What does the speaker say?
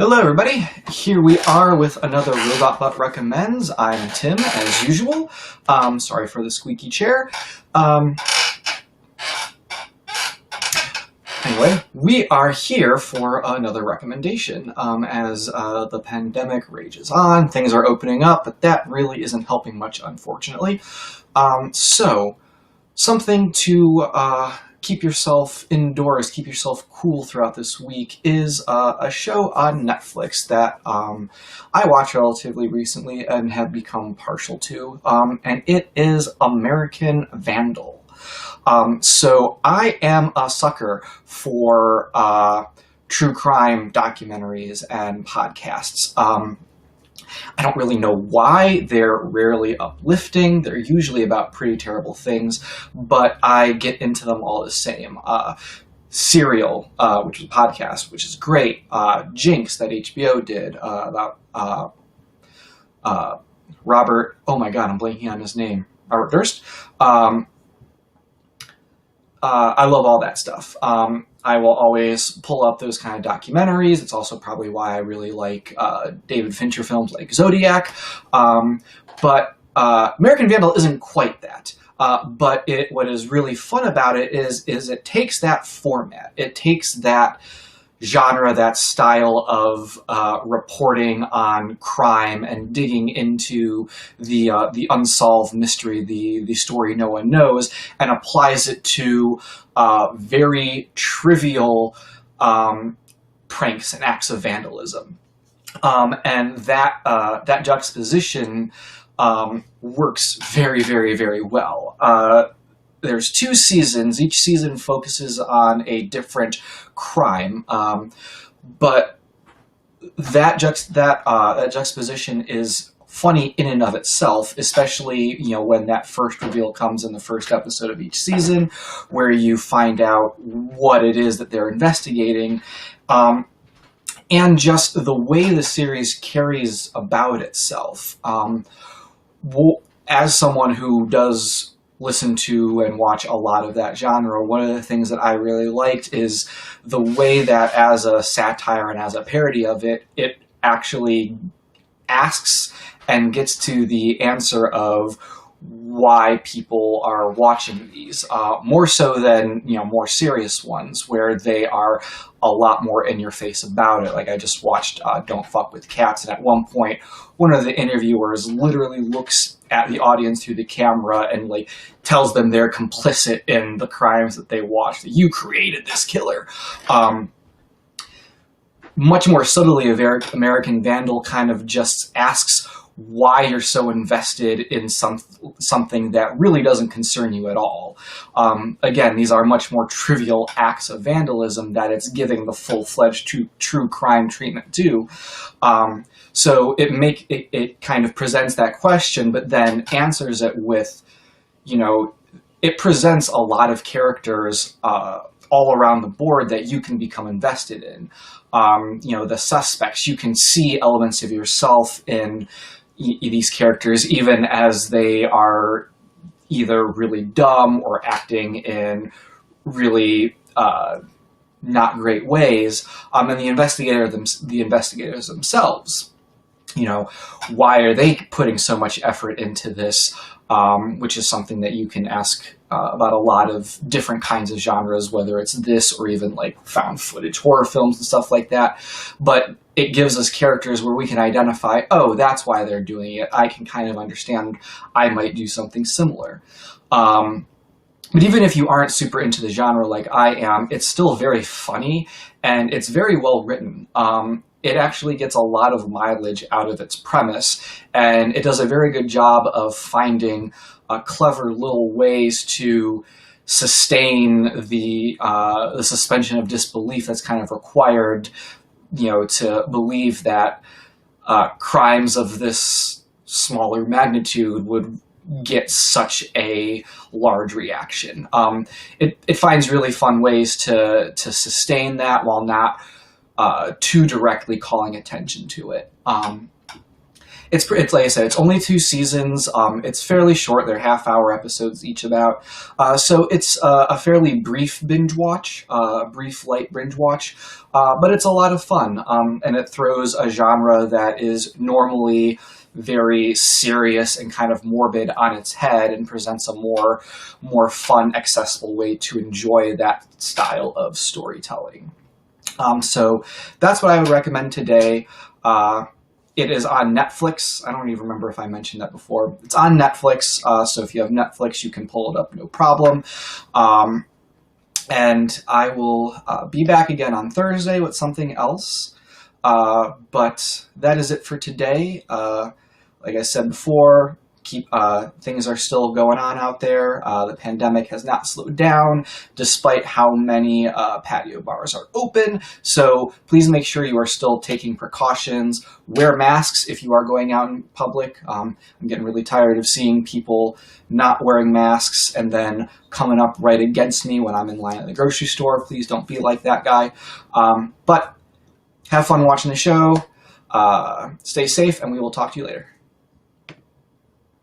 Hello everybody, here we are with another Robot Butt Recommends. I'm Tim, as usual. Sorry for the squeaky chair. Anyway, we are here for another recommendation. As the pandemic rages on, things are opening up, but that really isn't helping much, unfortunately. So, something to keep yourself indoors, keep yourself cool throughout this week is a show on Netflix that I watched relatively recently and have become partial to, and it is American Vandal. So I am a sucker for true crime documentaries and podcasts. I don't really know why. They're rarely uplifting. They're usually about pretty terrible things, but I get into them all the same. Serial, which is a podcast, which is great. Jinx, that HBO did, about Robert, oh my god, I'm blanking on his name, Robert Durst. I love all that stuff. I will always pull up those kind of documentaries. It's also probably why I really like David Fincher films like Zodiac. But American Vandal isn't quite that. But what is really fun about it is it takes that format. It takes that genre, that style of reporting on crime and digging into the unsolved mystery, the story no one knows, and applies it to very trivial pranks and acts of vandalism. And that juxtaposition works very, very, very well. There's 2 seasons. Each season focuses on a different crime, but that juxtaposition is funny in and of itself, especially when that first reveal comes in the first episode of each season, where you find out what it is that they're investigating, and just the way the series carries about itself. As someone who does listen to and watch a lot of that genre, one of the things that I really liked is the way that, as a satire and as a parody of it, it actually asks and gets to the answer of why people are watching these, more so than more serious ones where they are a lot more in your face about it. Like I just watched Don't Fuck with Cats, and at one point one of the interviewers literally looks at the audience through the camera and tells them they're complicit in the crimes that they watched, that you created this killer. Much more subtly, American Vandal kind of just asks why you're so invested in something that really doesn't concern you at all. Again, these are much more trivial acts of vandalism that it's giving the full-fledged true crime treatment to. So it kind of presents that question, but then answers it with, it presents a lot of characters all around the board that you can become invested in. The suspects, you can see elements of yourself in these characters, even as they are either really dumb or acting in really not great ways. And the investigators themselves, why are they putting so much effort into this? Which is something that you can ask about a lot of different kinds of genres, whether it's this or even found footage horror films and stuff like that. But it gives us characters where we can identify, oh, that's why they're doing it. I can kind of understand I might do something similar. But even if you aren't super into the genre like I am, it's still very funny and it's very well written. It actually gets a lot of mileage out of its premise, and it does a very good job of finding clever little ways to sustain the suspension of disbelief that's kind of required, to believe that crimes of this smaller magnitude would get such a large reaction. It finds really fun ways to sustain that while not too directly calling attention to it. It's like I said, it's only 2 seasons. It's fairly short. They're half-hour episodes each about. So it's a fairly brief binge watch, brief light binge watch, but it's a lot of fun. And it throws a genre that is normally very serious and kind of morbid on its head, and presents a more fun, accessible way to enjoy that style of storytelling. So that's what I would recommend today. It is on Netflix. I don't even remember if I mentioned that before. It's on Netflix, so if you have Netflix, you can pull it up, no problem. And I will be back again on Thursday with something else. But that is it for today. Like I said before, things are still going on out there. The pandemic has not slowed down, despite how many patio bars are open. So please make sure you are still taking precautions. Wear masks if you are going out in public. I'm getting really tired of seeing people not wearing masks and then coming up right against me when I'm in line at the grocery store. Please don't be like that guy. But have fun watching the show. Stay safe, and we will talk to you later.